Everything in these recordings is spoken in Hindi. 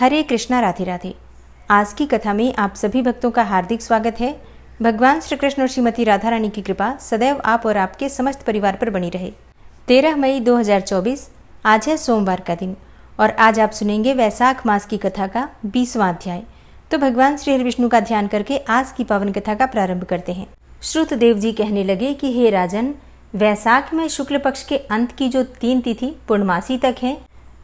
हरे कृष्णा, राधे राधे। आज की कथा में आप सभी भक्तों का हार्दिक स्वागत है। भगवान श्री कृष्ण और श्रीमती राधा रानी की कृपा सदैव आप और आपके समस्त परिवार पर बनी रहे। 13 मई 2024 आज है सोमवार का दिन और आज आप सुनेंगे वैशाख मास की कथा का 20वां अध्याय। तो भगवान श्री हरि विष्णु का ध्यान करके आज की पावन कथा का प्रारंभ करते हैं। श्रुतदेव जी कहने लगे कि हे राजन, वैशाख में शुक्ल पक्ष के अंत की जो 3 तिथि पूर्णमासी तक है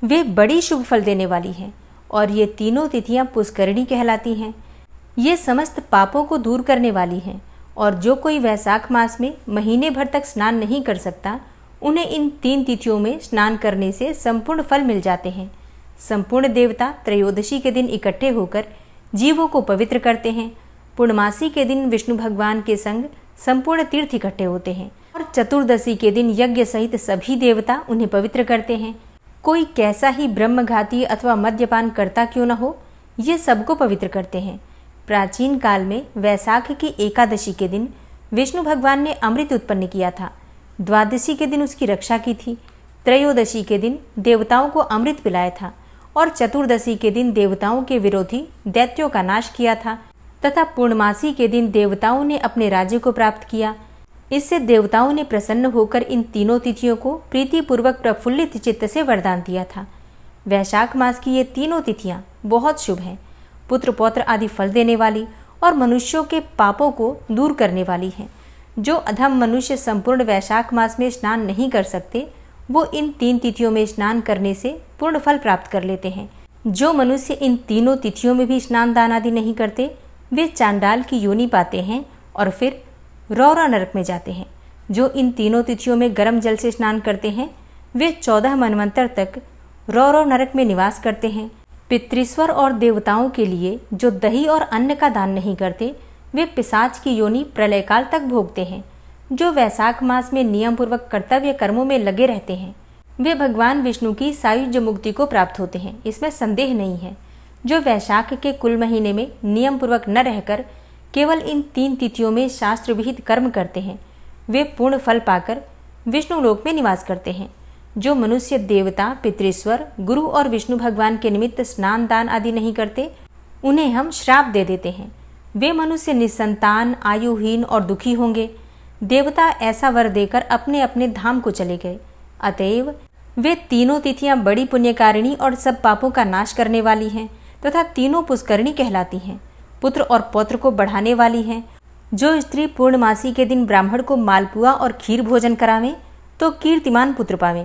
वे बड़ी शुभ फल देने वाली हैं और ये तीनों तिथियां पुष्करणी कहलाती हैं। ये समस्त पापों को दूर करने वाली हैं और जो कोई वैशाख मास में महीने भर तक स्नान नहीं कर सकता उन्हें इन 3 तिथियों में स्नान करने से संपूर्ण फल मिल जाते हैं। संपूर्ण देवता त्रयोदशी के दिन इकट्ठे होकर जीवों को पवित्र करते हैं। पूर्णमासी के दिन विष्णु भगवान के संग संपूर्ण तीर्थ इकट्ठे होते हैं और चतुर्दशी के दिन यज्ञ सहित सभी देवता उन्हें पवित्र करते हैं। कोई कैसा ही ब्रह्मघाती अथवा मद्यपान करता क्यों न हो, ये सबको पवित्र करते हैं। प्राचीन काल में वैशाख की एकादशी के दिन विष्णु भगवान ने अमृत उत्पन्न किया था। द्वादशी के दिन उसकी रक्षा की थी। त्रयोदशी के दिन देवताओं को अमृत पिलाया था और चतुर्दशी के दिन देवताओं के विरोधी दैत्यों का नाश किया था तथा पूर्णमासी के दिन देवताओं ने अपने राज्य को प्राप्त किया। इससे देवताओं ने प्रसन्न होकर इन तीनों तिथियों को प्रीतिपूर्वक प्रफुल्लित चित्त से वरदान दिया था। वैशाख मास की ये तीनों तिथियां बहुत शुभ हैं, पुत्र पौत्र आदि फल देने वाली और मनुष्यों के पापों को दूर करने वाली हैं। जो अधम मनुष्य संपूर्ण वैशाख मास में स्नान नहीं कर सकते वो इन 3 तिथियों में स्नान करने से पूर्ण फल प्राप्त कर लेते हैं। जो मनुष्य इन तीनों तिथियों में भी स्नान दान आदि नहीं करते वे चांडाल की योनि पाते हैं और फिर रौरा नरक में जाते हैं। जो इन तीनों तिथियों में गर्म जल से स्नान करते हैं वे 14 मनवंतर तक रौरव नरक में निवास करते हैं। पितृश्वर और देवताओं के लिए जो दही और अन्न का दान नहीं करते वे पिशाच की योनि प्रलयकाल तक भोगते हैं। जो वैशाख मास में नियम पूर्वक कर्तव्य कर्मों में लगे रहते हैं वे भगवान विष्णु की सायुज्य मुक्ति को प्राप्त होते हैं, इसमें संदेह नहीं है। जो वैशाख के कुल महीने में नियम पूर्वक न रहकर केवल इन 3 तिथियों में शास्त्र विहित कर्म करते हैं वे पूर्ण फल पाकर विष्णु लोक में निवास करते हैं। जो मनुष्य देवता, पितृश्वर, गुरु और विष्णु भगवान के निमित्त स्नान दान आदि नहीं करते उन्हें हम श्राप दे देते हैं। वे मनुष्य निसंतान, आयुहीन और दुखी होंगे। देवता ऐसा वर देकर अपने अपने धाम को चले गए। अतएव वे तीनों तिथियां बड़ी पुण्यकारिणी और सब पापों का नाश करने वाली हैं तथा तीनों पुष्करणी कहलाती हैं। पुत्र और पौत्र को बढ़ाने वाली हैं। जो स्त्री पूर्णमासी के दिन ब्राह्मण को मालपुआ और खीर भोजन करावे तो कीर्तिमान पुत्र पावे।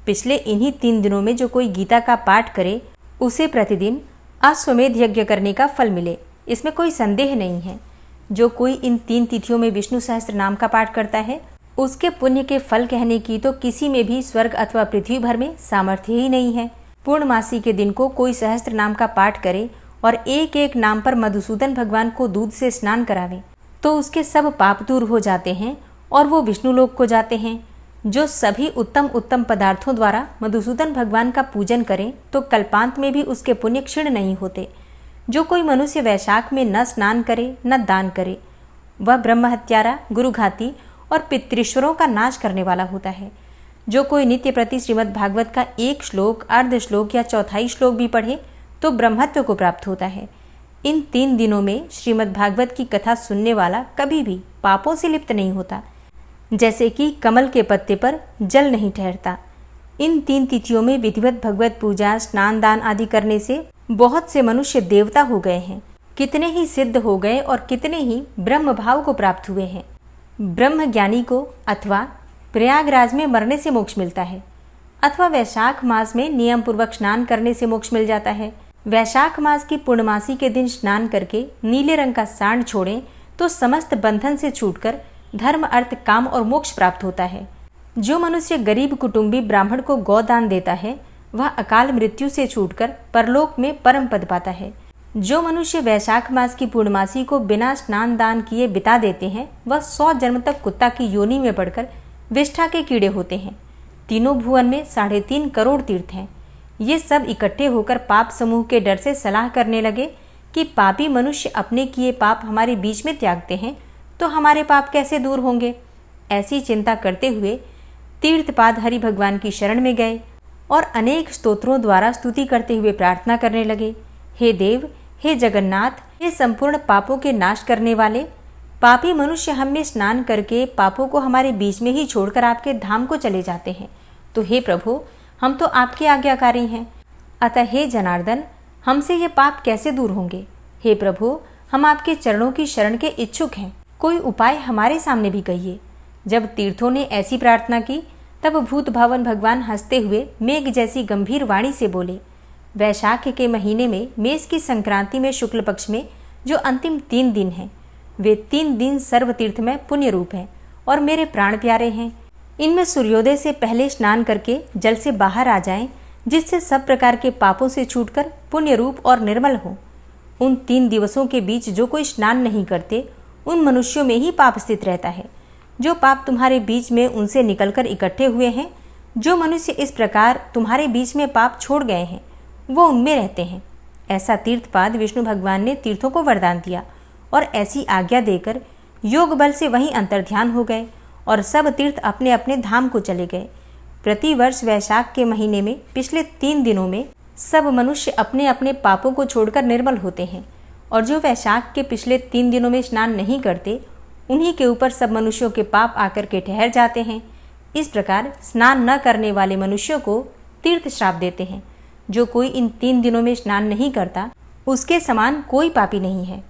पिछले इन्हीं 3 दिनों में जो कोई गीता का पाठ करे उसे प्रतिदिन अश्वमेध यज्ञ करने का फल मिले, इसमें कोई संदेह नहीं है। जो कोई इन 3 तिथियों में विष्णु सहस्त्र नाम का पाठ करता है उसके पुण्य के फल कहने की तो किसी में भी स्वर्ग अथवा पृथ्वी भर में सामर्थ्य ही नहीं है। पूर्णमासी के दिन को कोई सहस्त्र नाम का पाठ करे और एक एक नाम पर मधुसूदन भगवान को दूध से स्नान करावे तो उसके सब पाप दूर हो जाते हैं और वो विष्णु लोक को जाते हैं। जो सभी उत्तम उत्तम पदार्थों द्वारा मधुसूदन भगवान का पूजन करें तो कल्पांत में भी उसके पुण्य क्षीण नहीं होते। जो कोई मनुष्य वैशाख में न स्नान करे न दान करे वह ब्रह्म हत्यारा, गुरुघाती और पितृश्वरों का नाश करने वाला होता है। जो कोई नित्य प्रति श्रीमद् भागवत का 1 श्लोक, अर्ध श्लोक या चौथाई श्लोक भी पढ़े तो ब्रह्मत्व को प्राप्त होता है। इन 3 दिनों में श्रीमद् भागवत की कथा सुनने वाला कभी भी पापों से लिप्त नहीं होता, जैसे कि कमल के पत्ते पर जल नहीं ठहरता। इन 3 तिथियों में विधिवत भगवत पूजा, स्नान दान आदि करने से बहुत से मनुष्य देवता हो गए हैं। कितने ही सिद्ध हो गए और कितने ही ब्रह्म भाव को प्राप्त हुए हैं। ब्रह्म ज्ञानी को अथवा प्रयागराज में मरने से मोक्ष मिलता है अथवा वैशाख मास में नियम पूर्वक स्नान करने से मोक्ष मिल जाता है। वैशाख मास की पूर्णमासी के दिन स्नान करके नीले रंग का सांड छोड़ें तो समस्त बंधन से छूटकर धर्म, अर्थ, काम और मोक्ष प्राप्त होता है। जो मनुष्य गरीब कुटुंबी ब्राह्मण को गौदान देता है वह अकाल मृत्यु से छूटकर परलोक में परम पद पाता है। जो मनुष्य वैशाख मास की पूर्णमासी को बिना स्नान दान किए बिता देते हैं वह 100 जन्म तक कुत्ता की योनि में पड़कर विष्ठा के कीड़े होते हैं। तीनों भुवन में 3.5 करोड़ तीर्थ हैं। ये सब इकट्ठे होकर पाप समूह के डर से सलाह करने लगे कि पापी मनुष्य अपने किए पाप हमारे बीच में त्यागते हैं तो हमारे पाप कैसे दूर होंगे। ऐसी चिंता करते हुए तीर्थपाद हरि भगवान की शरण में गए और अनेक स्तोत्रों द्वारा स्तुति करते हुए प्रार्थना करने लगे हे देव, हे जगन्नाथ, हे संपूर्ण पापों के नाश करने वाले, पापी मनुष्य हम में स्नान करके पापों को हमारे बीच में ही छोड़कर आपके धाम को चले जाते हैं। तो हे प्रभु, हम तो आपके आज्ञाकारी हैं, अतः हे जनार्दन, हमसे ये पाप कैसे दूर होंगे। हे प्रभु, हम आपके चरणों की शरण के इच्छुक हैं, कोई उपाय हमारे सामने भी कहिए। जब तीर्थों ने ऐसी प्रार्थना की तब भूत भावन भगवान हंसते हुए मेघ जैसी गंभीर वाणी से बोले, वैशाख के महीने में मेष की संक्रांति में शुक्ल पक्ष में जो अंतिम 3 दिन हैं, वे 3 दिन सर्व तीर्थ में पुण्य रूप हैं और मेरे प्राण प्यारे हैं। इनमें सूर्योदय से पहले स्नान करके जल से बाहर आ जाएं, जिससे सब प्रकार के पापों से छूटकर पुण्य रूप और निर्मल हो। उन 3 दिवसों के बीच जो कोई स्नान नहीं करते, उन मनुष्यों में ही पाप स्थित रहता है। जो पाप तुम्हारे बीच में उनसे निकलकर इकट्ठे हुए हैं, जो मनुष्य इस प्रकार तुम्हारे बीच में पाप छोड़ गए हैं, वो उनमें रहते हैं। ऐसा तीर्थपाद विष्णु भगवान ने तीर्थों को वरदान दिया और ऐसी आज्ञा देकर योग बल से वहीं अंतर्ध्यान हो गए और सब तीर्थ अपने अपने धाम को चले गए। प्रतिवर्ष वैशाख के महीने में पिछले 3 दिनों में सब मनुष्य अपने अपने पापों को छोड़कर निर्मल होते हैं, और जो वैशाख के पिछले 3 दिनों में स्नान नहीं करते, उन्हीं के ऊपर सब मनुष्यों के पाप आकर के ठहर जाते हैं। इस प्रकार स्नान न करने वाले मनुष्यों को तीर्थ श्राप देते हैं। जो कोई इन 3 दिनों में स्नान नहीं करता, उसके समान कोई पापी नहीं है।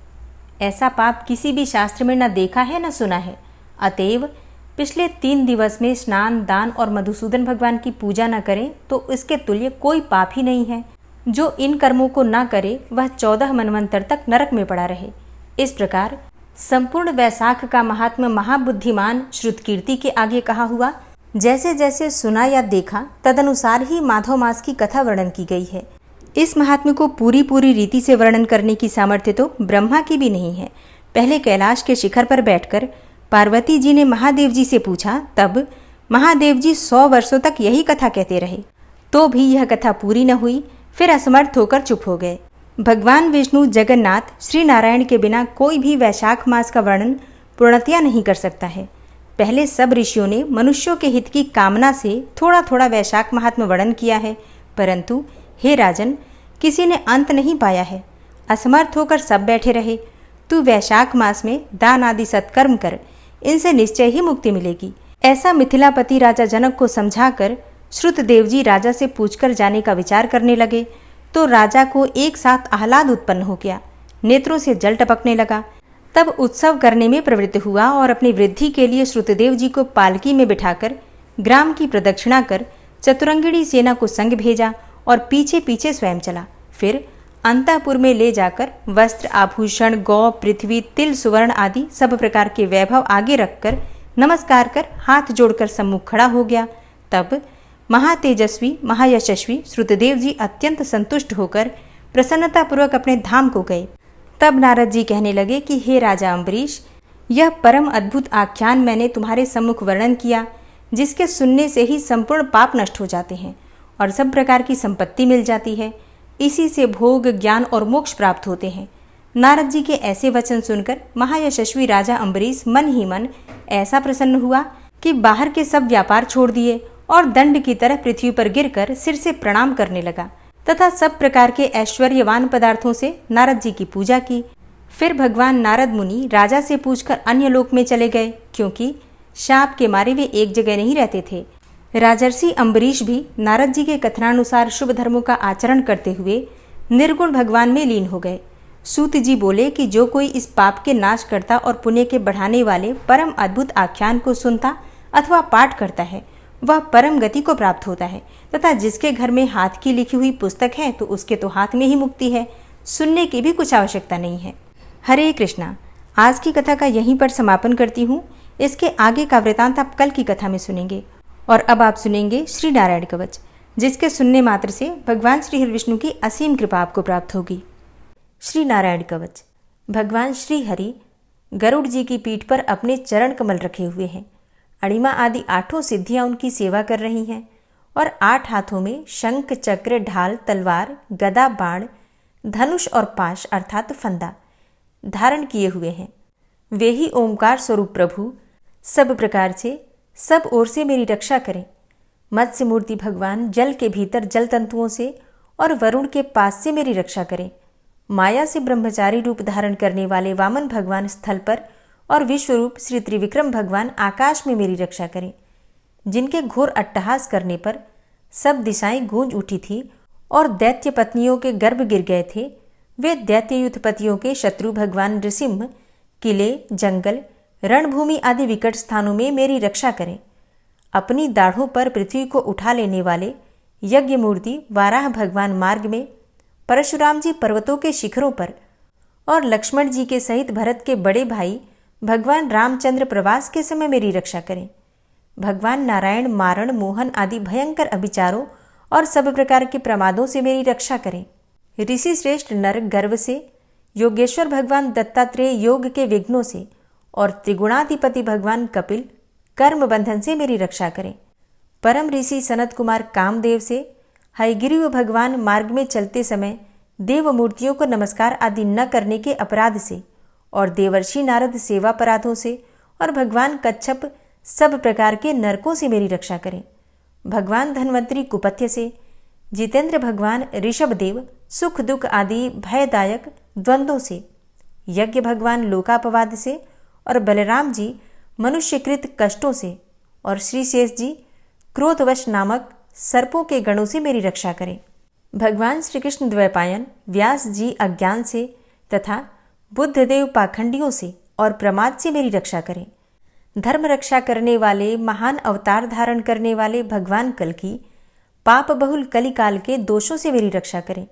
ऐसा पाप किसी भी शास्त्र में न देखा है न सुना है। अतएव पिछले 3 दिवस में स्नान, दान और मधुसूदन भगवान की पूजा न करें तो इसके तुल्य कोई पाप ही नहीं है। जो इन कर्मों को न करे वह 14 मनवंतर तक नरक में पड़ा रहे। इस प्रकार संपूर्ण वैशाख का महात्मा महाबुद्धिमान श्रुतकीर्ति के आगे कहा हुआ। जैसे जैसे सुना या देखा तदनुसार ही माधव मास की कथा वर्णन की गई है। इस महात्म्य को पूरी रीति से वर्णन करने की सामर्थ्य तो ब्रह्मा की भी नहीं है। पहले कैलाश के शिखर पर बैठकर पार्वती जी ने महादेव जी से पूछा, तब महादेव जी 100 वर्षों तक यही कथा कहते रहे, तो भी यह कथा पूरी न हुई। फिर असमर्थ होकर चुप हो गए। भगवान विष्णु, जगन्नाथ, श्री नारायण के बिना कोई भी वैशाख मास का वर्णन पूर्णतया नहीं कर सकता है। पहले सब ऋषियों ने मनुष्यों के हित की कामना से थोड़ा थोड़ा वैशाख महात्म्य वर्णन किया है, परंतु हे राजन, किसी ने अंत नहीं पाया है। असमर्थ होकर सब बैठे रहे। तू वैशाख मास में दान आदि सत्कर्म कर, इनसे निश्चय ही मुक्ति मिलेगी। ऐसा मिथिलापति राजा जनक को समझाकर श्रुतदेव जी राजा से पूछकर जाने का विचार करने लगे, तो राजा को एक साथ आह्लाद उत्पन्न हो गया, नेत्रों से जल टपकने लगा। तब उत्सव करने में प्रवृत्त हुआ और अपनी वृद्धि के लिए श्रुतदेव जी को पालकी में बिठाकर ग्राम की प्रदक्षिणा कर चतुरंगिणी सेना को संग भेजा और पीछे पीछे स्वयं चला। फिर अंतःपुर में ले जाकर वस्त्र, आभूषण, गौ, पृथ्वी, तिल, सुवर्ण आदि सब प्रकार के वैभव आगे रखकर नमस्कार कर हाथ जोड़कर सम्मुख खड़ा हो गया। तब महातेजस्वी, महायशस्वी श्रुतदेव जी अत्यंत संतुष्ट होकर प्रसन्नतापूर्वक अपने धाम को गए। तब नारद जी कहने लगे कि हे राजा अम्बरीश, यह परम अद्भुत आख्यान मैंने तुम्हारे सम्मुख वर्णन किया, जिसके सुनने से ही संपूर्ण पाप नष्ट हो जाते हैं और सब प्रकार की संपत्ति मिल जाती है। इसी से भोग, ज्ञान और मोक्ष प्राप्त होते हैं। नारद जी के ऐसे वचन सुनकर महायशस्वी राजा अम्बरीश मन ही मन ऐसा प्रसन्न हुआ कि बाहर के सब व्यापार छोड़ दिए और दंड की तरह पृथ्वी पर गिरकर सिर से प्रणाम करने लगा तथा सब प्रकार के ऐश्वर्यवान पदार्थों से नारद जी की पूजा की। फिर भगवान नारद मुनि राजा से पूछकर अन्य लोक में चले गए, क्योंकि शाप के मारे वे एक जगह नहीं रहते थे। राजर्षि अम्बरीश भी नारद जी के कथनानुसार शुभ धर्मों का आचरण करते हुए निर्गुण भगवान में लीन हो गए। सूत जी बोले कि जो कोई इस पाप के नाश करता और पुण्य के बढ़ाने वाले परम अद्भुत आख्यान को सुनता अथवा पाठ करता है, वह परम गति को प्राप्त होता है, तथा जिसके घर में हाथ की लिखी हुई पुस्तक है तो उसके तो हाथ में ही मुक्ति है, सुनने की भी कुछ आवश्यकता नहीं है। हरे कृष्णा। आज की कथा का यहीं पर समापन करती हूँ। इसके आगे का वृतांत आप कल की कथा में सुनेंगे। और अब आप सुनेंगे श्री नारायण कवच, जिसके सुनने मात्र से भगवान श्री हरि विष्णु की असीम कृपा आपको प्राप्त होगी। श्री नारायण कवच। भगवान श्री हरि गरुड़ जी की पीठ पर अपने चरण कमल रखे हुए हैं। अणिमा आदि 8 सिद्धियां उनकी सेवा कर रही हैं और 8 हाथों में शंख, चक्र, ढाल, तलवार, गदा, बाण, धनुष और पाश अर्थात फंदा धारण किए हुए हैं। वे ही ओंकार स्वरूप प्रभु सब प्रकार से सब ओर से मेरी रक्षा करें। मत्स्य मूर्ति भगवान जल के भीतर जल तंतुओं से और वरुण के पास से मेरी रक्षा करें। माया से ब्रह्मचारी रूप धारण करने वाले वामन भगवान स्थल पर और विश्व रूप श्री त्रिविक्रम भगवान आकाश में मेरी रक्षा करें। जिनके घोर अट्टहास करने पर सब दिशाएं गूंज उठी थी और दैत्य पत्नियों के गर्भ गिर गए थे, वे दैत्ययुत पतियों के शत्रु भगवान नृसिंह किले, जंगल, रणभूमि आदि विकट स्थानों में मेरी रक्षा करें। अपनी दाढ़ों पर पृथ्वी को उठा लेने वाले यज्ञ मूर्ति वाराह भगवान मार्ग में, परशुराम जी पर्वतों के शिखरों पर और लक्ष्मण जी के सहित भरत के बड़े भाई भगवान रामचंद्र प्रवास के समय मेरी रक्षा करें। भगवान नारायण मारण, मोहन आदि भयंकर अभिचारों और सब प्रकार के प्रमादों से मेरी रक्षा करें। ऋषि श्रेष्ठ नर गर्व से, योगेश्वर भगवान दत्तात्रेय योग के विघ्नों से और त्रिगुणाधिपति भगवान कपिल कर्म बंधन से मेरी रक्षा करें। परम ऋषि सनत कुमार कामदेव से, हयग्रीव भगवान मार्ग में चलते समय देव मूर्तियों को नमस्कार आदि न करने के अपराध से और देवर्षि नारद सेवा अपराधों से और भगवान कच्छप सब प्रकार के नरकों से मेरी रक्षा करें। भगवान धन्वंतरी कुपथ्य से, जितेंद्र भगवान ऋषभदेव सुख दुख आदि भयदायक द्वंद्वों से, यज्ञ भगवान लोकापवाद से और बलराम जी मनुष्यकृत कष्टों से और श्री शेष जी क्रोधवश नामक सर्पों के गणों से मेरी रक्षा करें। भगवान श्री कृष्ण द्वैपायन व्यास जी अज्ञान से तथा बुद्धदेव पाखंडियों से और प्रमाद से मेरी रक्षा करें। धर्म रक्षा करने वाले महान अवतार धारण करने वाले भगवान कल्कि पाप बहुल कलिकाल के दोषों से मेरी रक्षा करें।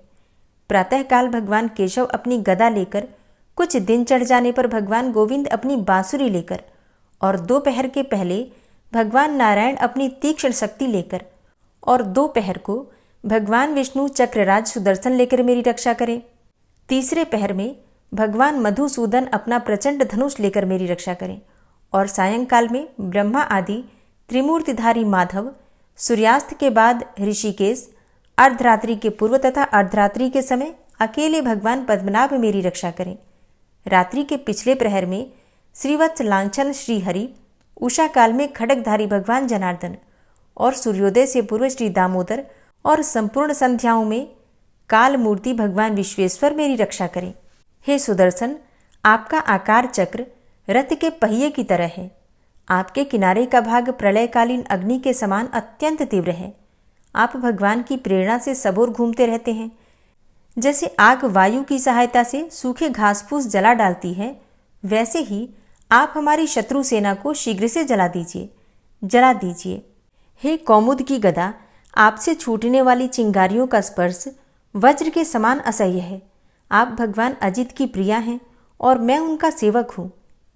प्रातःकाल भगवान केशव अपनी गदा लेकर, कुछ दिन चढ़ जाने पर भगवान गोविंद अपनी बांसुरी लेकर और दोपहर के पहले भगवान नारायण अपनी तीक्ष्ण शक्ति लेकर और दोपहर को भगवान विष्णु चक्रराज सुदर्शन लेकर मेरी रक्षा करें। तीसरे पहर में भगवान मधुसूदन अपना प्रचंड धनुष लेकर मेरी रक्षा करें और सायंकाल में ब्रह्मा आदि त्रिमूर्तिधारी माधव, सूर्यास्त के बाद ऋषिकेश, अर्धरात्रि के पूर्व तथा अर्धरात्रि के समय अकेले भगवान पद्मनाभ मेरी रक्षा करें। रात्रि के पिछले प्रहर में श्रीवत्स लांछन श्रीहरि, उषा काल में खड्गधारी भगवान जनार्दन और सूर्योदय से पूर्व श्री दामोदर और संपूर्ण संध्याओं में काल मूर्ति भगवान विश्वेश्वर मेरी रक्षा करें। हे सुदर्शन, आपका आकार चक्र रथ के पहिए की तरह है। आपके किनारे का भाग प्रलयकालीन अग्नि के समान अत्यंत तीव्र है। आप भगवान की प्रेरणा से सबोर घूमते रहते हैं। जैसे आग वायु की सहायता से सूखे घास फूस जला डालती है, वैसे ही आप हमारी शत्रु सेना को शीघ्र से जला दीजिए। हे कौमुद की गदा, आपसे छूटने वाली चिंगारियों का स्पर्श वज्र के समान असह्य है। आप भगवान अजित की प्रिया हैं और मैं उनका सेवक हूँ।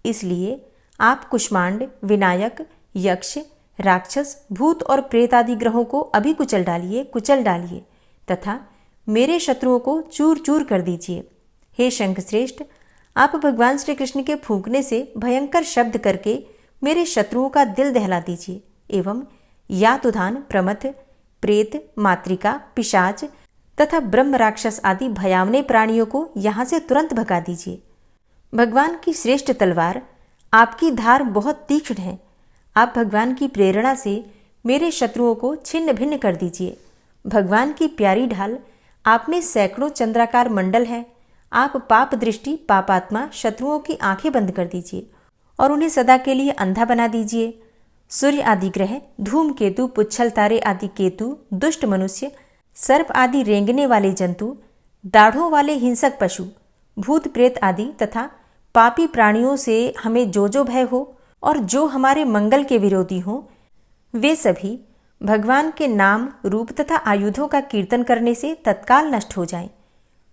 इसलिए आप कुष्मांड, विनायक, यक्ष, राक्षस, भूत और प्रेत आदि ग्रहों को अभी कुचल डालिए तथा मेरे शत्रुओं को चूर चूर कर दीजिए। हे शंखश्रेष्ठ, आप भगवान श्री कृष्ण के फूंकने से भयंकर शब्द करके मेरे शत्रुओं का दिल दहला दीजिए एवं यातुधान, प्रमथ, प्रेत, मातृका, पिशाच तथा ब्रह्म राक्षस आदि भयावने प्राणियों को यहाँ से तुरंत भगा दीजिए। भगवान की श्रेष्ठ तलवार, आपकी धार बहुत तीक्ष्ण है। आप भगवान की प्रेरणा से मेरे शत्रुओं को छिन्न भिन्न कर दीजिए। भगवान की प्यारी ढाल, आप में सैकड़ों चंद्राकार मंडल है। आप पाप दृष्टि, पापात्मा शत्रुओं की आंखें बंद कर दीजिए और उन्हें सदा के लिए अंधा बना दीजिए। सूर्य आदि ग्रह, धूमकेतु, पुच्छल तारे आदि केतु, दुष्ट मनुष्य, सर्प आदि रेंगने वाले जंतु, दाढ़ों वाले हिंसक पशु, भूत प्रेत आदि तथा पापी प्राणियों से हमें जो भय हो और जो हमारे मंगल के विरोधी हो, वे सभी भगवान के नाम, रूप तथा आयुधों का कीर्तन करने से तत्काल नष्ट हो जाएं।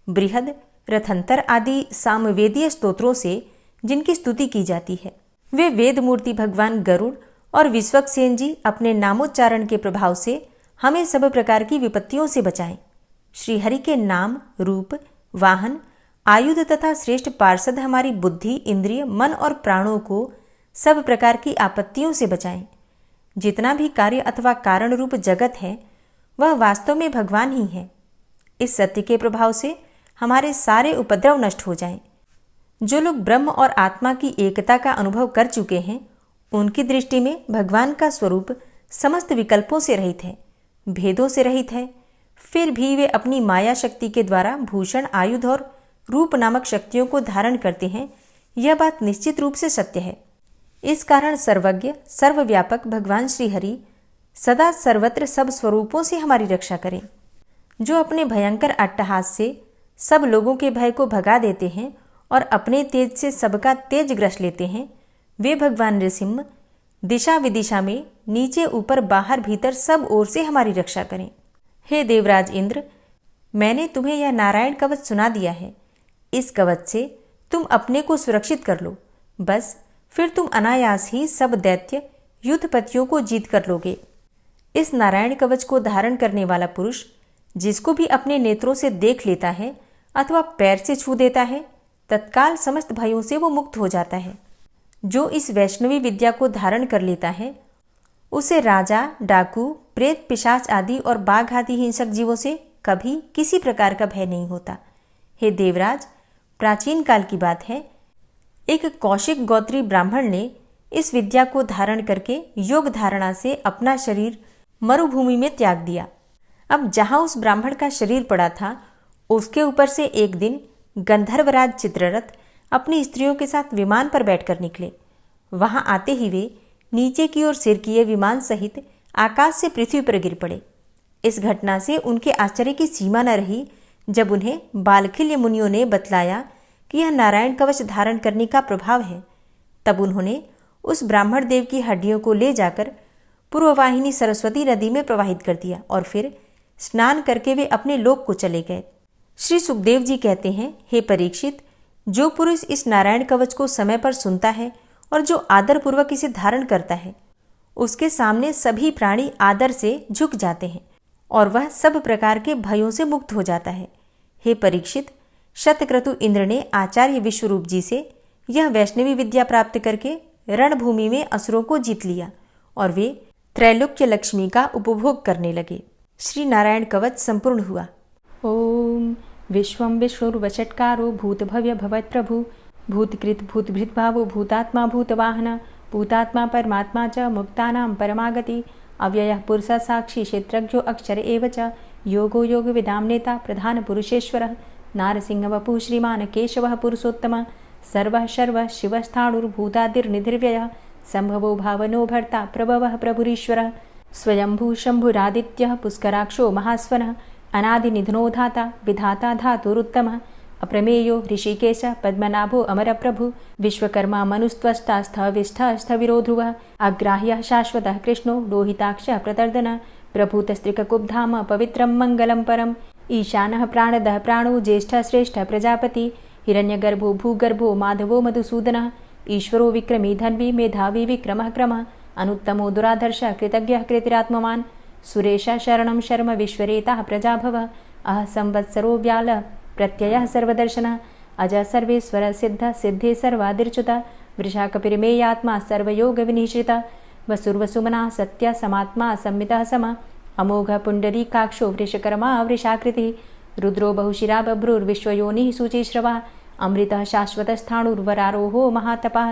बृहद, रथंतर आदि सामवेदीय स्तोत्रों से जिनकी स्तुति की जाती है, वे वेद मूर्ति भगवान गरुड़ और विश्वक्सेन जी अपने नामोच्चारण के प्रभाव से हमें सब प्रकार की विपत्तियों से बचाएं। श्रीहरि के नाम, रूप, वाहन, आयुध तथा श्रेष्ठ पार्षद हमारी बुद्धि, इंद्रिय, मन और प्राणों को सब प्रकार की आपत्तियों से बचाएं। जितना भी कार्य अथवा कारण रूप जगत है, वह वास्तव में भगवान ही है। इस सत्य के प्रभाव से हमारे सारे उपद्रव नष्ट हो जाएं। जो लोग ब्रह्म और आत्मा की एकता का अनुभव कर चुके हैं, उनकी दृष्टि में भगवान का स्वरूप समस्त विकल्पों से रहित है, भेदों से रहित है। फिर भी वे अपनी माया शक्ति के द्वारा भूषण, आयुध और रूप नामक शक्तियों को धारण करते हैं, यह बात निश्चित रूप से सत्य है। इस कारण सर्वज्ञ सर्वव्यापक भगवान श्री हरि सदा सर्वत्र सब स्वरूपों से हमारी रक्षा करें। जो अपने भयंकर अट्टहास से सब लोगों के भय को भगा देते हैं और अपने तेज से सबका तेज ग्रस लेते हैं, वे भगवान नृसिंह दिशा विदिशा में नीचे ऊपर बाहर भीतर सब ओर से हमारी रक्षा करें। हे देवराज इंद्र, मैंने तुम्हें यह नारायण कवच सुना दिया है। इस कवच से तुम अपने को सुरक्षित कर लो, बस फिर तुम अनायास ही सब दैत्य युद्धपतियों को जीत कर लोगे। इस नारायण कवच को धारण करने वाला पुरुष जिसको भी अपने नेत्रों से देख लेता है अथवा पैर से छू देता है, तत्काल समस्त भयों से वो मुक्त हो जाता है। जो इस वैष्णवी विद्या को धारण कर लेता है, उसे राजा, डाकू, प्रेत, पिशाच आदि और बाघ आदि हिंसक जीवों से कभी किसी प्रकार का भय नहीं होता। हे देवराज, प्राचीन काल की बात है, एक कौशिक गोत्री ब्राह्मण ने इस विद्या को धारण करके योग धारणा से अपना शरीर मरुभूमि में त्याग दिया। अब जहां उस ब्राह्मण का शरीर पड़ा था, उसके ऊपर से एक दिन गंधर्वराज चित्ररथ अपनी स्त्रियों के साथ विमान पर बैठकर निकले। वहां आते ही वे नीचे की ओर सिर किए विमान सहित आकाश से पृथ्वी पर गिर पड़े। इस घटना से उनके आश्चर्य की सीमा न रही जब उन्हें बालखिल्य मुनियों ने बतलाया कि यह नारायण कवच धारण करने का प्रभाव है। तब उन्होंने उस ब्राह्मण देव की हड्डियों को ले जाकर पूर्ववाहिनी सरस्वती नदी में प्रवाहित कर दिया और फिर स्नान करके वे अपने लोक को चले गए। श्री सुखदेव जी कहते हैं, हे परीक्षित, जो पुरुष इस नारायण कवच को समय पर सुनता है और जो आदर पूर्वक इसे धारण करता है, उसके सामने सभी प्राणी आदर से झुक जाते हैं और वह सब प्रकार के भयों से मुक्त हो जाता है। हे परीक्षित, शतक्रतु इंद्र ने आचार्य विश्वरूप जी से यह वैष्णवी विद्या प्राप्त करके रणभूमि में असुरों को जीत लिया और वे त्रैलोक्य लक्ष्मी का उपभोग करने लगे। श्री नारायण कवच संपूर्ण हुआ। ओम विश्वं विष्णुर्वचटकारो भूतभव्य भवत्प्रभु भूतकृत भूतभृद्भावो भूतात्मा भूतवाहन भूतात्मा परमात्मा च मुक्तानां परमागति अव्ययः पुरुषः साक्षी क्षेत्रज्ञो अक्षर एव च योगो योगविदां नेता प्रधान पुरुषेश्वरः नारसिंहवपुः श्रीमान् केशवः पुरुषोत्तमः सर्वः शर्वः शिवस्थाणुर्भूतादिर्निधिर्व्ययः संभवो भावनो भर्ता प्रभवः प्रभुरीश्वरः स्वयंभू शंभुरादित्यः पुष्कराक्षो महास्वनः अनादिनिधनो धाता विधाता धातुरुत्तमः अप्रमेयो ऋषिकेश पद्मनाभो अमरप्रभु विश्वकर्मा मनुस्त्वष्टा स्थविष्ठः स्थविरो ध्रुवः अग्राह्यः शाश्वतः कृष्णो लोहिताक्षः प्रतर्दनः प्रभूतस्त्रिककुब्धाम पवित्रं मङ्गलं परम् ईशानः प्राणदः प्राणो ज्येष्ठः श्रेष्ठः प्रजापति हिरण्यगर्भो भूगर्भो माधवो मधुसूदनः ईश्वरो विक्रमी धन्वी मेधावी विक्रमः क्रमः अनुत्तमो दुराधर्षः कृतज्ञः कृतिरात्मवान् सुरेशः शरणं शर्म विश्वरेताः प्रजाभवः अह संवत्सरो व्यालः प्रत्ययः सर्वदर्शनः अजः सर्वेश्वरः सिद्धः सिद्धे सर्वादिर्च्युतः वृषाकपिर्मेयात्मा सर्वयोगविनिश्रितः वसुर्वसुमनः सत्यः समात्मा संमितः समः अमोघः पुण्डरीकाक्षो वृषकर्मा वृषाकृतिः रुद्रो बहुशिरा बभ्रुर्विश्वयोनिः शुचिश्रवः अमृतः शाश्वतस्थाणुर्वरारोहो महातपः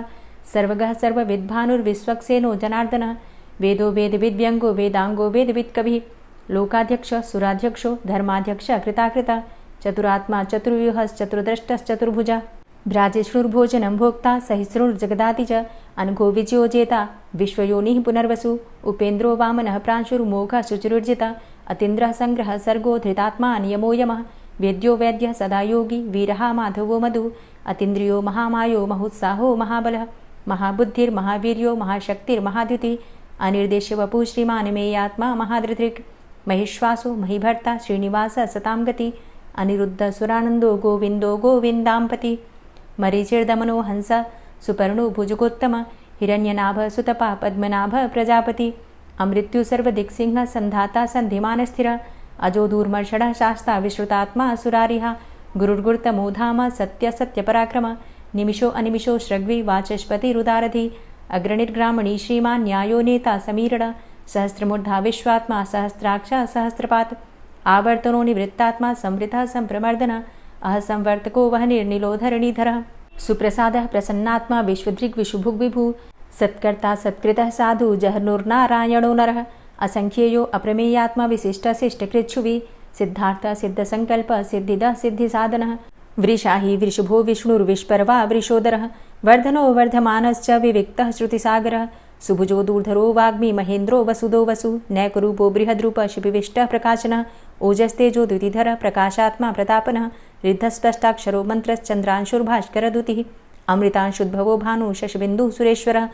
सर्वगः सर्वविद्भानुर्विश्वक्सेनो जनार्दनः वेदो वेदविद्व्यङ्गो वेदाङ्गो वेदवित्कविः लोकाध्यक्षः सुराध्यक्षो धर्माध्यक्षः कृताकृतः चतुरात्मा चतुर्व्यूहश्चतुर्द्रष्टश्चतुर्भुजः भ्राजिष्णुर्भोजनं भोक्ता सहिष्णुर्जगदाति च अनघो विजयोजेता विश्वयोनिः पुनर्वसु उपेन्द्रो वामनः प्रांशुर्मोघः शुचिरुर्जितः अतीन्द्रः सङ्ग्रहः सर्गो धृतात्मा नियमो यमः वेद्यो वैद्यः सदा योगी वीरः माधवो मधु अतीन्द्रियो महामायो महोत्साहो महाबलः महाबुद्धिर्महावीर्यो महाशक्तिर्महाद्युतिः अनिर्देश्य वपुः श्रीमान् मेयात्मा महाधृतिर् महिश्वासो महीभर्ता श्रीनिवासः सतां गति अनिरुद्ध सुरानन्दो गोविन्दो गोविन्दाम्पति मरीचिर्दमनो हंस सुपर्णो भुजगोत्तम हिरण्यनाभ सुतपा पद्मनाभ प्रजापति अमृत्यु सर्वदिक्सिंह संधाता सन्धिमानस्थिर अजो दूर्मर्षणः शास्ता विश्रुतात्मा सुरारिः गुरुर्गुर्तमो धाम सत्य सत्यपराक्रम निमिषो अनिमिषो श्रग्वी वाचस्पतिरुदारधि अग्रणिर्ग्रामणी श्रीमान् न्यायो नेता समीरण सहस्रमूर्धा विश्वात्मा सहस्राक्षा सहस्रपात् आवर्तनो निवृत्तात्मा संवृतः संप्रमर्दन अह संवर्तको वहनिर्निलोधरणीधरः सुप्रसादः प्रसन्नात्मा विश्वदृग् विशुभुग् विभु सत्कर्ता सत्कृतः साधु जहर्नुर्नारायणो नरः असंख्येयो अप्रमेयात्मा विशिष्ट शिष्टकृच्छुवि सिद्धार्थ सिद्धसंकल्प सिद्धिदः सिद्धिसाधनः वृषाहि वृषभो विष्णुर्विष्पर्वा वृषोदरः वर्धनो वर्धमानश्च विविक्तः श्रुतिसागरः सुभुजो दूर्धरो वाग्मी महेन्द्रो वसुदो वसु नैकरूपो बृहद्रूप शिपिविष्टः प्रकाशनः ओजस्तेजो द्युतिधरः प्रकाशात्मा प्रतापनः ऋद्धस्पष्टाक्षरो मन्त्रश्चन्द्रांशुर्भास्करदुतिः अमृतांशुद्भवो भानु शशबिन्दुः सुरेश्वरः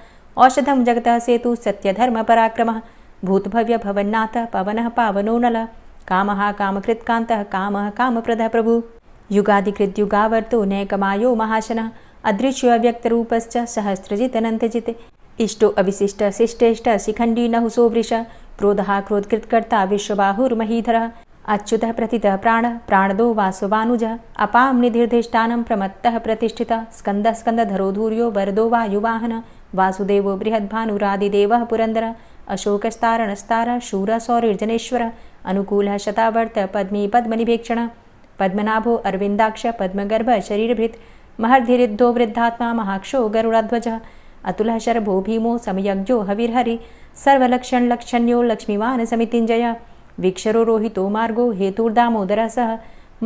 औषधं जगतः सेतु सत्यधर्मपराक्रमः भूतभव्य भवन्नाथ पवनः पावनो नलः कामः कामकृत्कान्तः कामः कामप्रदः प्रभुः युगादिकृद्युगावर्तो नैकमायो महाशनः अदृश्यो व्यक्तरूपश्च सहस्रजितनन्तजित् इष्टो अविशिष्ट शिष्टेष्ट शिखण्डी नहुसो वृष क्रोधः क्रोधकृत्कर्ता विश्वबाहुर्महीधरः अच्युतः प्रतितः प्राणः प्राणदो वासवानुजः अपां निधिर्धिष्ठानं प्रमत्तः प्रतिष्ठितः स्कन्दः स्कन्दधरो धूर्यो वरदो वायुवाहनः वासुदेवो बृहद्भानुरादिदेवः पुरन्दरः अशोकस्तारणस्तारः शूरः सौरिर्जनेश्वरः अनुकूलः शतावर्त पद्मी पद्मनिभेक्षणः पद्मनाभो अरविन्दाक्ष पद्मगर्भ शरीरभृत् महर्धिरिद्धो वृद्धात्मा महाक्षो गरुडाध्वजः अतुलः शरभो भीमो समयज्ञो हविर्हरि सर्वलक्षणलक्षण्यो लक्ष्मीवान् समितिञ्जयः वीक्षरो रोहितो मार्गो हेतुर्दामोदरः सः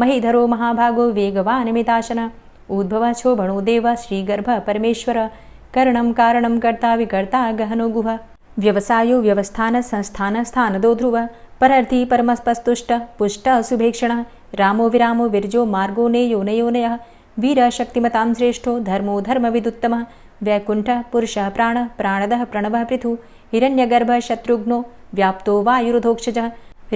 महीधरो महाभागो वेगवान् मिताशनः उद्भवः क्षोभणो देवः श्रीगर्भः परमेश्वरः करणं कारणं कर्ता विकर्ता गहनो गुहः व्यवसायो व्यवस्थान संस्थान स्थानदो ध्रुवः परर्थी परमस्पस्तुष्टः पुष्टः सुभेक्षणः रामो विरामो विरजो मार्गो नेयो नयोनयः वीरः शक्तिमतां श्रेष्ठो धर्मो धर्मविदुत्तमः वैकुण्ठः पुरुषः प्राणः प्राणदः प्रणवः पृथुः हिरण्यगर्भः शत्रुघ्नो व्याप्तो वायुरुधोक्षजः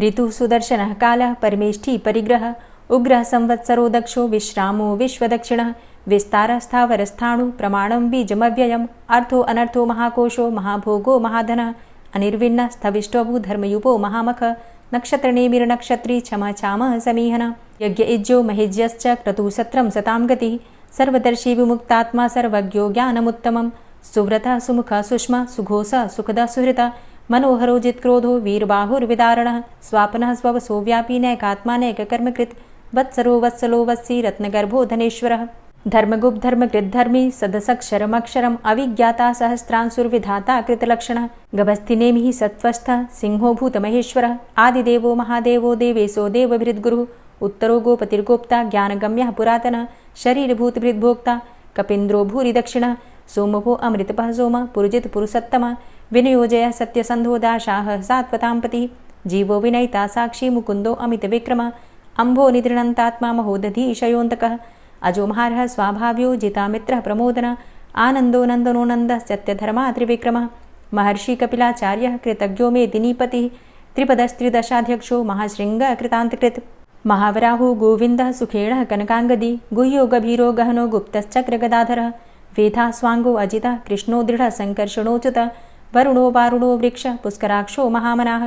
ऋतुः सुदर्शनः कालः परमेष्ठी परिग्रहः उग्रः संवत्सरो दक्षो विश्रामो विश्वदक्षिणः विस्तारः स्थावरस्थाणु प्रमाणं बीजमव्ययम् अर्थो अनर्थो महाकोशो महाभोगो महाधनः अनिर्विण्णः स्थविष्टोभू धर्मयुपो महामख नक्षत्रनेमिर्नक्षत्री क्षमा क्षामः समीहनः यज्ञ इज्यो महेज्यश्च क्रतुसत्रं सतां गतिः सर्वदर्शी विमुक्तात्मा सर्वज्ञो ज्ञानमुत्तमं सुव्रतः सुमुखः सुष्मा सुघोषः सुखदः सुहृतः मनोहरो जित्क्रोधो वीरबाहुर्विदारणः स्वापनः स्ववसो व्यापी नैकात्मा नैककर्मकृत् वत्सरो वत्सलो वत्सी रत्नगर्भो धनेश्वरः धर्मगुप्त धर्मकृद्धर्मी सदसक्षरमक्षरम् अविज्ञाता सहस्रांशुर्विधाता कृतलक्षणः गभस्तिनेमिः सत्त्वस्थः सिंहो भूतमहेश्वरः आदिदेवो महादेवो देवेशो देवभृद्गुरुः उत्तरो गोपतिर्गोप्ता ज्ञानगम्यः पुरातनः शरीरभूतभृद्भोक्ता कपीन्द्रो भूरि दक्षिणः सोमभो अमृतपः सोमः पुरुजित पुरुषोत्तमः विनयोजयः सत्यसन्धो दाशाः सात्वतां पतिः जीवो विनयिता साक्षी मुकुन्दो अमितविक्रमः अम्भो निद्रणन्तात्मा महोदधीशयोऽन्तकः अजोमहारः स्वाभाव्यो जितामित्रः प्रमोदनः आनन्दो नन्दनो नन्दः सत्यधर्मा त्रिविक्रमः महर्षि कपिलाचार्यः कृतज्ञो मेदिनीपतिः त्रिपदस्त्रिदशाध्यक्षो महाशृङ्गः कृतान्तकृत् महावराहो गोविन्दः सुखेणः कनकाङ्गदी गुह्यो गभीरो गहनो गुप्तश्चक्रगदाधरः वेधा स्वाङ्गो अजितः कृष्णो दृढः सङ्कर्षणोच्युतः वरुणो वारुणो वृक्षः पुष्कराक्षो महामनाः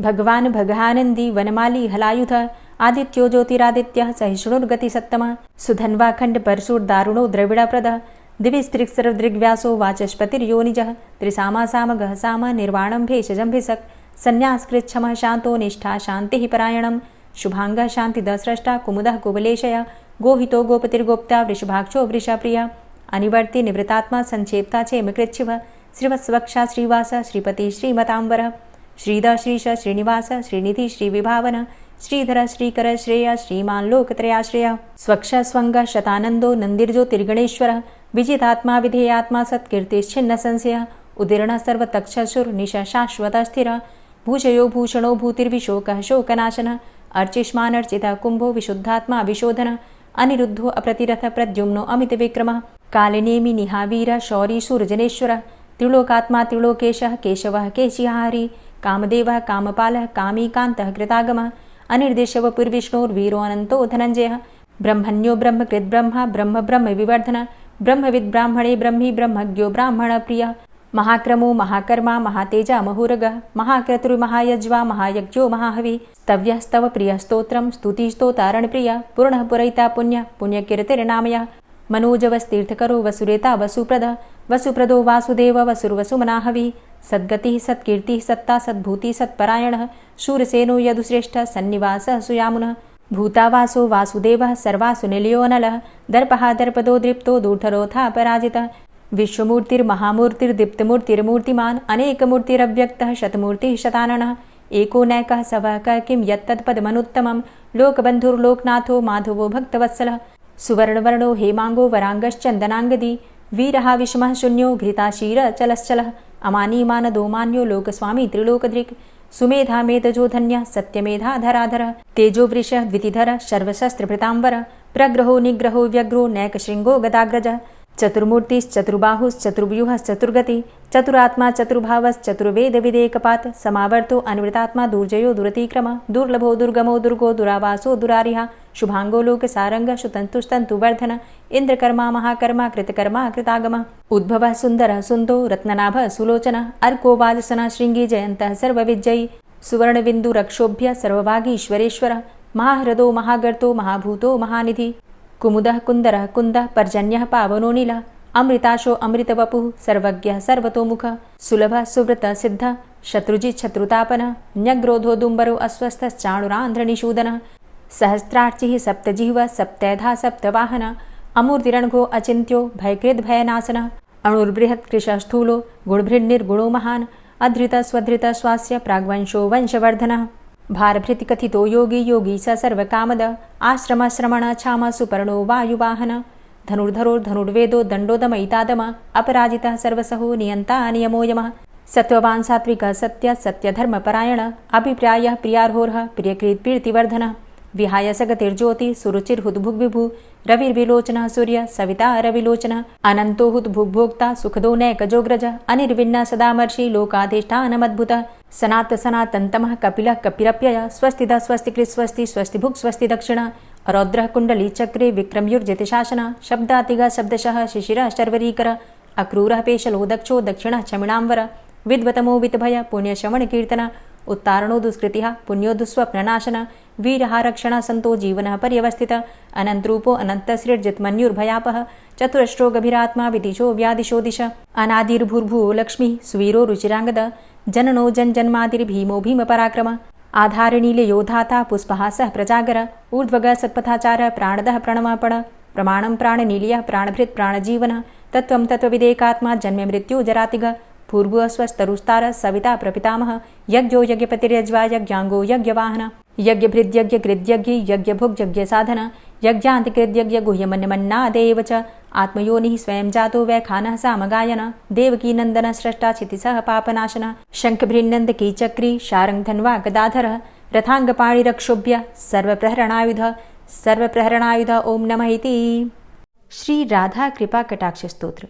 भगवान् भगानन्दी वनमाली हलायुधः आदित्यो ज्योतिरादित्यः सहिष्णुर्गतिसत्तमः सुधन्वाखण्ड परशुर्दारुणो द्रविडप्रदः दिविस्त्रिक्सर्वदृग्व्यासो वाचस्पतिर्योनिजः त्रिसामा सामगः साम निर्वाणं भेषजम्भिषक् सन्न्यासकृच्छमः शान्तो निष्ठा शान्तिः परायणं शुभाङ्गः शान्तिदस्रष्टा कुमुदः कुवलेशयः गोहितो गोपतिर्गोप्ता वृषभाक्षो वृषप्रियः अनिवर्ति निवृतात्मा संक्षेप्ता चेमकृच्छिवः श्रीवत्सवक्षा श्रीवास श्रीपति श्रीमताम्बरः श्रीधर श्रीश श्रीनिवास श्रीनिधि श्रीविभावन श्रीधर श्रीकर श्रेय श्रीमान् लोकत्रयाश्रयः स्वक्ष स्वङ्ग शतानन्दो नन्दिर्ज्योतिर्गणेश्वरः विजितात्मा विधेयात्मा सत्कीर्तिश्छिन्न संशयः उदीर्णः सर्वतक्षशुर्निश शाश्वतः स्थिरः भूषयो भूषणो भूतिर्विशोकः शोकनाशनः अर्चिष्मानर्चितः कुम्भो विशुद्धात्मा विशोधनः अनिरुद्धो अप्रतिरथ प्रद्युम्नो अमितविक्रमः कालिनेमि निहावीर शौरी शूरजनेश्वरः त्रिलोकात्मा त्रिलोकेशः केशवः केशिहारी कामदेवः कामपालः कामीकान्तः कृतागमः अनिर्देशवपुर्विष्णोर्वीरो अनन्तो धनञ्जयः ब्रह्मण्यो ब्रह्मकृद्ब्रह्मा ब्रह्म ब्रह्म विवर्धनः ब्रह्मविद्ब्राह्मणे ब्रह्मी ब्रह्मज्ञो ब्राह्मणप्रियः महाक्रमो महाकर्मा महातेजा महुरगः महाक्रतुर्महायज्वा महायज्ञो महाहवि स्तव्यः स्तव प्रियः स्तोत्रं स्तुतिस्तोतारणप्रियः पूर्णः पुरैता पुण्यः पुण्यकीर्तिर्नामयः मनोजवस्तीर्थकरो वसुरेता वसुप्रदः वसुप्रदो वासुदेव वसुर्वसुमनाहवि सद्गतिः सत्कीर्तिः सत्ता सद्भूतिः सत्परायणः शूरसेनो यदुश्रेष्ठः सन्निवासः सुयामुनः भूतावासो वासुदेवः सर्वासु निलयोऽनलः दर्पः दर्पदो दृप्तो दूर्धरोऽथा पराजितः विश्वमूर्तिर्महामूर्तिर्दीप्तमूर्तिर्मूर्तिमान् अनेकमूर्तिरव्यक्तः शतमूर्तिः शताननः एको नैकः सवः क किं यत्तत्पदमनुत्तमं लोकबन्धुर्लोकनाथो माधवो भक्तवत्सलः सुवर्णवर्णो हेमांगो वरांगश्चंदनांगदी वीरः विषमः शून्यो घृताशीर चलश्चलः अमानीमानदो मान्यो लोकस्वामी त्रिलोकदृक् सुमेधा मेधजो धन्य सत्यमेधा धराधर तेजो वृष द्वितिधर सर्वशस्त्रभृतांबर प्रग्रहो निग्रहो व्यग्रो नैकशृंगो गदाग्रज चतुर्मूर्तिश्चतुर्बाहुश्चतुर्व्यूहश्चतुर्गति चतुरात्मा चतुर्भावश्चतुर्वेद विदेकपात समावर्तो अनिवृतात्मा दुर्जयो दुरतिक्रम दुर्लभो दुर्गमो दुर्गो दुरावासो दुरारिहा शुभांगो लोक सारंग शुतंतुस्तंतुवर्धन इंद्रकर्मा महाकर्मा कृतकर्मा कृतागम उद्भव सुंदर सुंदो रत्ननाभ सुलोचन अर्को वाजसन श्रृंगी जयंत सर्वविजयी सुवर्णबिंदु रक्षोभ्य सर्वभागीश्वरेश्वर महाहृदो महागर्तो महाभूतो महानिधि कुमुदः कुंदरः कुंदः पर्जन्यः पावनो नीलः अमृताशो अमृतवपुः सर्वज्ञः सर्वतोमुख सुलभः सुव्रत सिद्धः शत्रुजित् शत्रुतापनः न्यग्रोधो दुम्बरो अस्वस्थश्चाणुरान्ध्रनिषूदनः सहस्रार्चिः सप्तजिह्वः सप्तैधा सप्तवाहनः अमूर्तिरणघो अचिन्त्यो भयकृद् भयनाशनः अणुर्बृहत् कृशस्थूलो गुणभृन्निर्गुणो महान् अधृत स्वधृत स्वास्य प्राग्वंशो वंशवर्धनः भारभृति कथितो योगी योगी स सर्वकामद आश्रम श्रमण छाम सुपर्णो वायुवाहन धनुर्धरो धनुर्वेदो दण्डोदमयितादम अपराजितः सर्वसहो नियन्ता नियमो यमः सत्त्ववान् सात्विकः सत्य सत्यधर्मपरायण अभिप्रायः प्रियार्होर्ह प्रियकृत् प्रीतिवर्धनः विहाय सगतिर्ज्योति सुरुचिर्हुद्भुग्विभु रविर्विलोचनः सूर्य सविता रविलोचनः अनन्तो हुद्भुग्भोक्ता सुखदो नैकजोग्रज अनिर्विण्ण सदामर्षि लोकाधिष्ठानमद्भुत सनात सनातन्तमः कपिलः कपिरप्यय स्वस्तिदा स्वस्तिकृत् स्वस्ति स्वस्तिभुक् स्वस्ति दक्षिण रौद्रः कुण्डली चक्रे विक्रमयुर्जित शासन शब्दातिग शब्दशः शिशिरः शर्वरीकर अक्रूरः पेशलो दक्षो दक्षिणः क्षमिणाम्बर विद्वतमो वितभय पुण्यशमन कीर्तन उत्तारणो दुष्कृतिः पुण्यो दुःस्वप्ननाशन वीरः रक्षण संतो जीवनः पर्यवस्थित अनन्तरूपो अनन्तसृर्जितमन्युर्भयापः चतुरष्ट्रो गभीरात्मा विदिशो व्यादिशो दिश अनादिर्भूर्भुवो लक्ष्मीः सुवीरो रुचिराङ्गद जननो जन्मादिर्भीमो भीमपराक्रम आधारनीलयोधाता पुष्पहासः प्रजागर ऊर्ध्वगः सत्पथाचारः प्राणदः प्रणवापण प्रमाणं प्राणनीलयः प्राणभृत् प्राणजीवनः तत्त्वं तत्त्वविदेकात्मा जन्म मृत्यु जरातिग पूर्व स्वस्तरुस्तार सविता प्रपितामह यज्ञो यज्ञपतिर्यज्वा यज्ञांगो यज्ञवाहन यज्ञभृद्यज्ञ कृद्यज्ञ यज्ञभुग् यज्ञसाधन यज्ञान्तिकृद्यज्ञ गुह्यमन्यमन्नादेव च आत्मयोनिः स्वयं जातो वैखानः सामगायन देवकी नन्दन स्रष्टा क्षितिसः पापनाशन शङ्खभृन्नन्द कीचक्री शारङ्गधन्वा गदाधरः रथाङ्गपाणिरक्षोभ्य सर्वप्रहरणायुध ओम नमः इति। श्री राधा कृपा कटाक्ष स्तोत्र।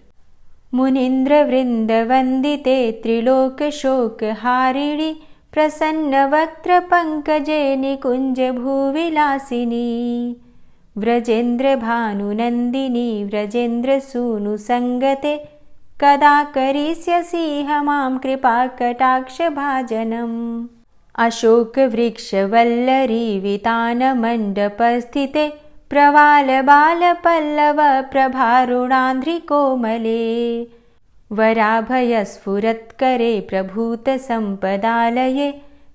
मुनीन्द्रवृन्दवन्दिते त्रिलोकशोकहारिणि प्रसन्नवक्त्रपङ्कजे निकुञ्जभूविलासिनी व्रजेन्द्रभानुनन्दिनी व्रजेन्द्रसूनुसङ्गते कदा करिष्यसि मां कृपाकटाक्षभाजनम् अशोकवृक्षवल्लरी वितानमण्डपस्थिते प्रवालबालपल्लव प्रभारुणान्ध्रिकोमले वराभयस्फुरत्करे प्रभूतसम्पदालये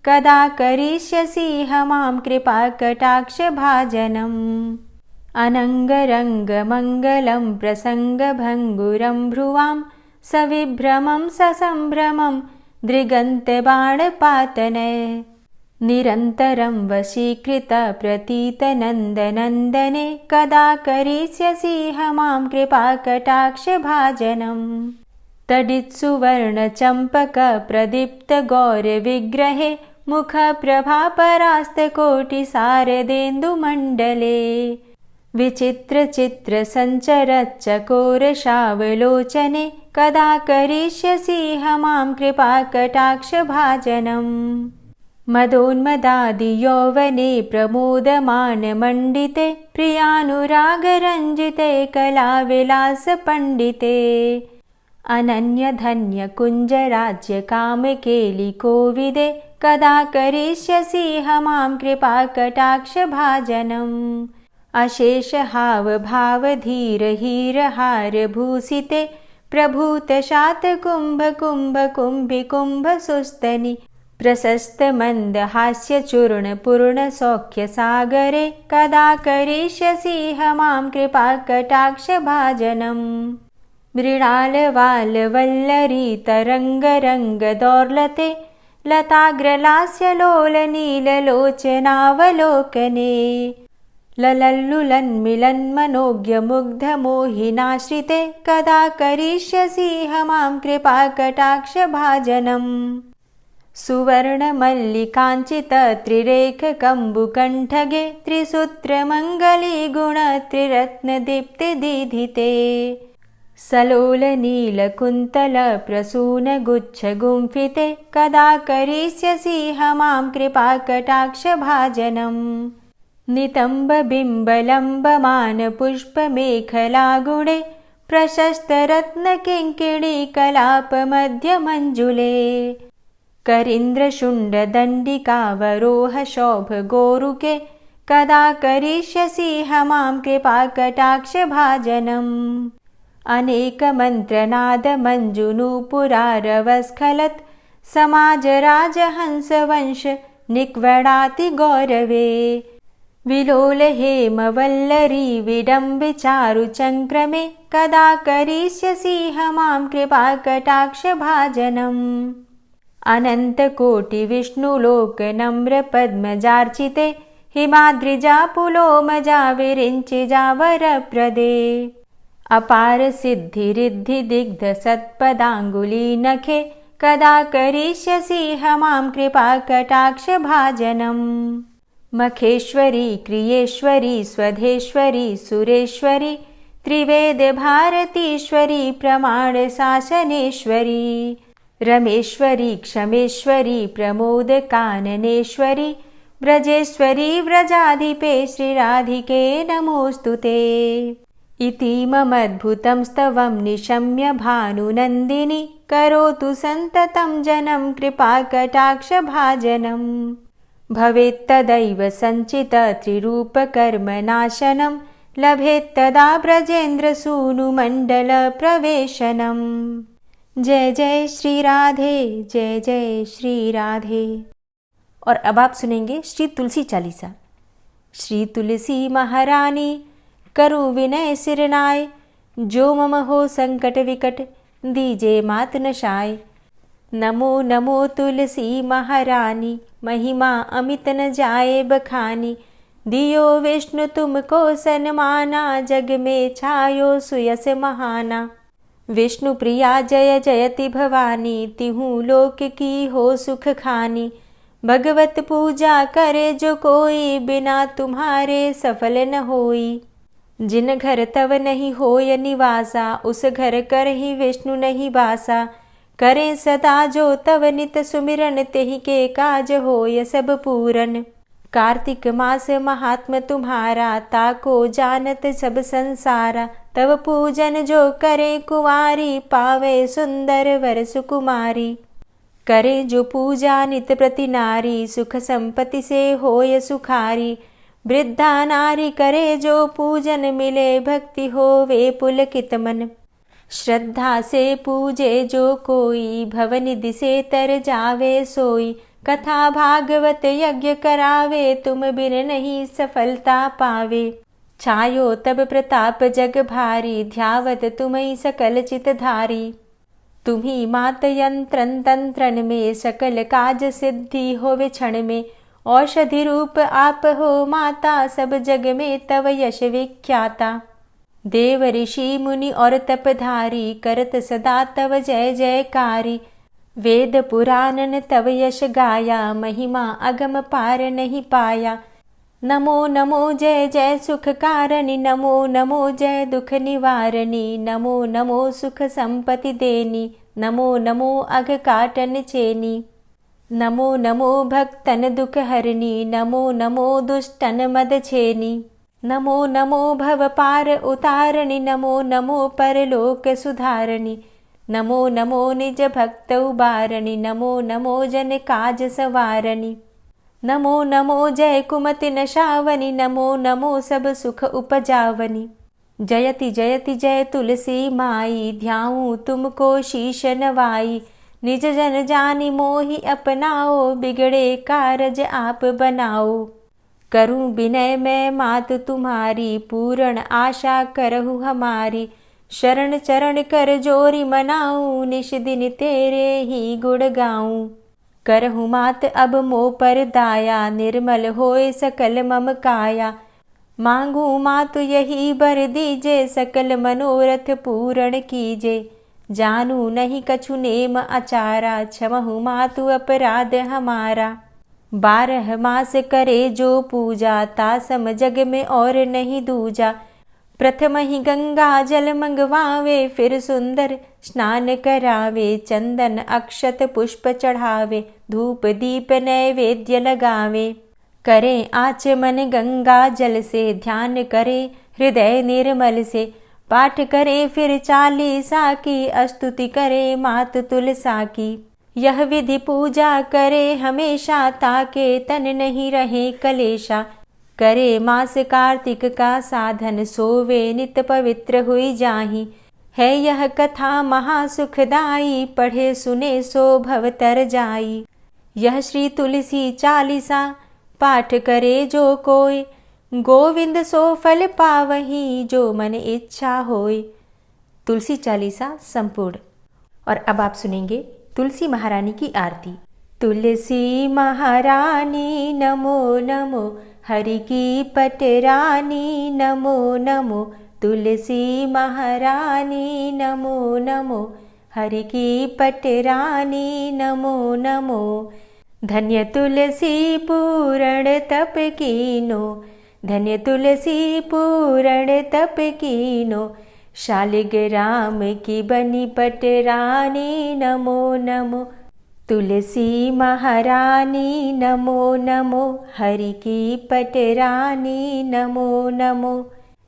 कदा करिष्यसि मां कृपाकटाक्षभाजनम् अनङ्गरङ्गमङ्गलं प्रसङ्गभङ्गुरं भ्रुवां सविभ्रमं ससम्भ्रमं दृगन्तबाणपातने निरन्तरं वशीकृत प्रतीतनन्दनन्दने कदा करिष्यसि मां कृपाकटाक्षभाजनम् तडित्सुवर्णचम्पकप्रदीप्तगौरविग्रहे मुखप्रभापरास्तकोटिसारदेन्दुमण्डले विचित्रचित्रसञ्चरच्चकोरशावलोचने कदा करिष्यसि मां कृपाकटाक्षभाजनम् मदोन्मदादियौवने प्रमोदमानमण्डिते प्रियानुरागरञ्जिते कलाविलासपण्डिते अनन्यधन्यकुञ्जराज्यकामकेलिकोविदे कदा करिष्यसि मां कृपाकटाक्षभाजनम् अशेषहावभावधीरहीरहारभूषिते प्रभूतशातकुम्भकुम्भकुम्भिकुम्भसुस्तनि प्रशस्तमन्दहास्यचूर्णपूर्णसौख्यसागरे कदा करिष्यसि मां कृपाकटाक्षभाजनम् मृणालवालवल्लरीतरङ्गरङ्गदौर्लते लताग्रलास्यलोलनीललोचनावलोकने ललल्लुलन्मिलन्मनोज्ञमुग्धमोहिनाश्रिते कदा करिष्यसि मां कृपाकटाक्षभाजनम् सुवर्णमल्लिकाञ्चितत्रिरेखकम्बुकण्ठगे त्रिसूत्रमङ्गलीगुणत्रिरत्नदीप्तिदीधिते सलोलनीलकुन्तलप्रसूनगुच्छगुम्फिते कदा करिष्यसि मां कृपाकटाक्षभाजनम् नितम्बबिम्बलम्बमानपुष्पमेखलागुणे प्रशस्तरत्नकिङ्किणीकलापमध्यमञ्जुले करीन्द्रशुण्डदण्डिकावरोहशोभगोरुके कदा करिष्यसि मां कृपाकटाक्षभाजनम् अनेकमन्त्रनादमञ्जुनूपुरारवस्खलत् समाजराजहंसवंश निक्वडाति गौरवे विलोलहेमवल्लरी विडम्बिचारुचङ्क्रमे कदा करिष्यसि मां कृपाकटाक्षभाजनम् अनन्तकोटिविष्णुलोकनम्रपद्मजार्चिते हिमाद्रिजापुलोमजा विरिञ्चिजावरप्रदे अपारसिद्धिरिद्धिदिग्धसत्पदाङ्गुलीनखे कदा करिष्यसि मां कृपाकटाक्षभाजनम् मखेश्वरी क्रियेश्वरी स्वधेश्वरी सुरेश्वरी त्रिवेदभारतीश्वरी प्रमाणशासनेश्वरी रमेश्वरी क्षमेश्वरी प्रमोदकाननेश्वरी व्रजेश्वरी व्रजाधिपे श्रीराधिके नमोऽस्तुते इतीममद्भुतं स्तवं निशम्य भानुनन्दिनी करोतु सन्ततं जनं कृपाकटाक्षभाजनम् भवेत्तदैव सञ्चितत्रिरूपकर्मनाशनं लभेत्तदा ब्रजेन्द्रसूनुमण्डलप्रवेशनम् जय जय श्री राधे, जय जय श्री राधे। और अब आप सुनेंगे श्री तुलसी चालीसा। श्री तुलसी महारानी करु विनय सिरनाय, जो मम हो संकट विकट दीजे मात नशाय। नमो नमो तुलसी महारानी, महिमा अमित न जाए बखानी। दियो विष्णु तुमको सन्माना, जग में छायो सुयस महाना। विष्णु प्रिया जय जयति भवानी, तिहु लोक की हो सुख खानी। भगवत पूजा करे जो कोई, बिना तुम्हारे सफल न होई। जिन घर तव नहीं होय निवासा, उस घर कर ही विष्णु नहीं बासा। करें सदा जो तव नित सुमिरन, तेहि के काज होय सब पूरन। कार्तिक मास महात्म तुम्हारा, ताको जानत सब संसारा। तव पूजन जो करे कुंवारी, पावे सुंदर वर सुकुमारी। करे जो पूजा नित प्रति नारी, सुख संपत्ति से होय सुखारी। वृद्धा नारी करे जो पूजन, मिले भक्ति होवे पुलकित मन। श्रद्धा से पूजे जो कोई, भवनिधि से तर जावे सोई। कथा भागवत यज्ञ करावे, तुम बिन नहीं सफलता पावे। छायो तब प्रताप जग भारी, ध्यावत तुम्हीं सकल चितधारी। तुम्ही मात यंत्रन तंत्रन में, सकल काज सिद्धि होवे क्षण में। औषधि रूप आप हो माता, सब जग में तव यश विख्याता। देव ऋषि मुनि और तपधारी, करत सदा तव जय जयकारी। वेद पुराणन तव यश गाया, महिमा अगम पार नहीं पाया। नमो नमो जय जय सुख कारणि, नमो नमो जय दुख निवारणी। नमो नमो सुख संपत्ति देनी, नमो नमो अघ काटन चेनी। नमो नमो भक्तन दुख हरणी, नमो नमो दुष्टन मद छेनी। नमो नमो भव पार उतारणी, नमो नमो परलोक सुधारणी। नमो नमो निज भक्त उबारणी, नमो नमो जन काज सवारणी। नमो नमो जय कुमति नशावनी, नमो नमो सब सुख उपजावनी। जयति जयति जय तुलसी माई, ध्याऊं तुमको शीश नवाई। निज जन जानी मोहि अपनाओ, बिगड़े कारज आप बनाओ। करूं विनय मैं मात तुम्हारी, पूर्ण आशा करहु हमारी। शरण चरण कर जोरी मनाऊं, निश दिन तेरे ही गुण गाऊं। करहु मात अब मो पर दाया, निर्मल होए सकल मम काया। मांगू मातु यही बर दीजे, सकल मनोरथ पूर्ण कीजे। जानू नहीं कछु नेम आचारा, क्षमहु मातु अपराध हमारा। 12 मास करे जो पूजा, तासम जग में और नहीं दूजा। प्रथम ही गंगा जल मंगवावे, फिर सुंदर स्नान करावे। चंदन अक्षत पुष्प चढ़ावे, धूप दीप नैवेद्य लगावे। करे आचमन गंगा जल से, ध्यान करे हृदय निर्मल से। पाठ करे फिर 40 की, स्तुति करे मात तुलसा की। यह विधि पूजा करे हमेशा, ताके तन नहीं रहे कलेशा। करे मास कार्तिक का साधन, सोवे नित पवित्र हुई जाहि। है यह कथा महासुखदाई, पढ़े सुने सो भव तर जाई। यह श्री तुलसी 40 पाठ करे जो कोय, गोविंद सो फल पावही, जो मन इच्छा होय। तुलसी 40 संपूर्ण। और अब आप सुनेंगे तुलसी महारानी की आरती। तुलसी महारानी नमो नमो, हरि की पटरानी नमो नमो। तुलसी महारानी नमो नमो, हरि की पटरानी नमो नमो। धन्य तुलसी पूर्ण तप कीनो, धन्य तुलसी पूर्ण तप कीनो। शालिग्राम की बनी पटरानी नमो नमो। तुलसी महारानी नमो नमो, हरि की पटरानी नमो नमो।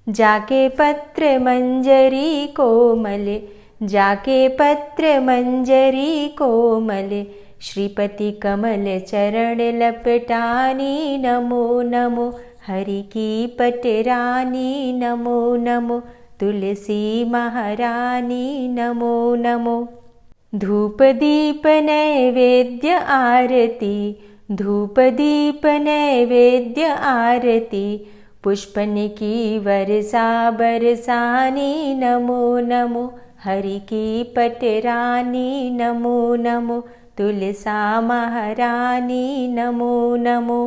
जाके पत्र मंजरी कोमल, जाके पत्र मंजरी कोमल। श्रीपति कमल चरण लपटानी नमो नमो, हरि की पटरानी नमो नमो। तुलसी महारानी नमो नमो। धूप दीप नैवेद्य आरती, धूप दीप नैवेद्य आरती। पुष्पन की वर्षा बरसानी नमो नमो, हरि की पटरानी नमो नमो। तुलसा महारानी नमो नमो।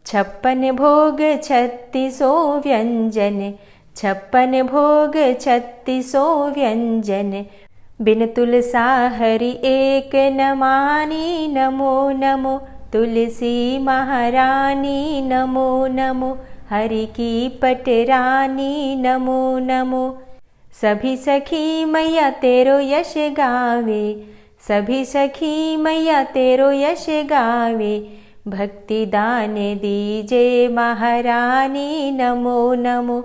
56 भोग 36 व्यंजन, 56 भोग 36 व्यंजन। बिन तुलसा हरि एक न मानी नमो नमो। तुलसी महारानी नमो नमो, हरि की पटरानी नमो नमो। सभी सखी मैया तेरो यश गावे, सभी सखी मैया तेरो यश गावे। भक्ति दान दीजे महारानी नमो नमो।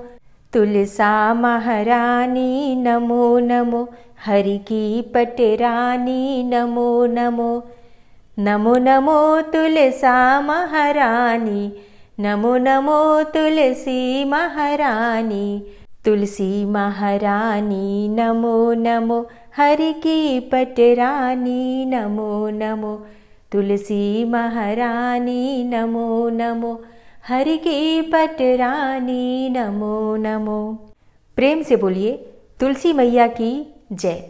तुलसा महारानी नमो नमो, हरि की पटरानी नमो नमो। नमो नमो तुलसा महारानी, नमो नमो तुलसी महारानी। तुलसी महारानी नमो नमो, हरि की पटरानी नमो नमो। तुलसी महारानी नमो नमो, हरि की पटरानी नमो नमो। प्रेम से बोलिए तुलसी मैया की जय।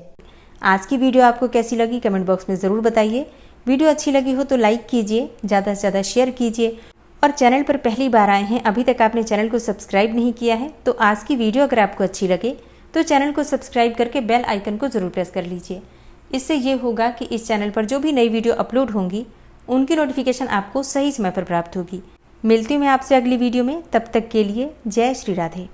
आज की वीडियो आपको कैसी लगी कमेंट बॉक्स में ज़रूर बताइए। वीडियो अच्छी लगी हो तो लाइक कीजिए, ज़्यादा से ज़्यादा शेयर कीजिए। और चैनल पर पहली बार आए हैं, अभी तक आपने चैनल को सब्सक्राइब नहीं किया है, तो आज की वीडियो अगर आपको अच्छी लगे तो चैनल को सब्सक्राइब करके बेल आइकन को ज़रूर प्रेस कर लीजिए। इससे ये होगा कि इस चैनल पर जो भी नई वीडियो अपलोड होंगी उनकी नोटिफिकेशन आपको सही समय पर प्राप्त होगी। मिलती हूँ मैं आपसे अगली वीडियो में, तब तक के लिए जय श्री राधे।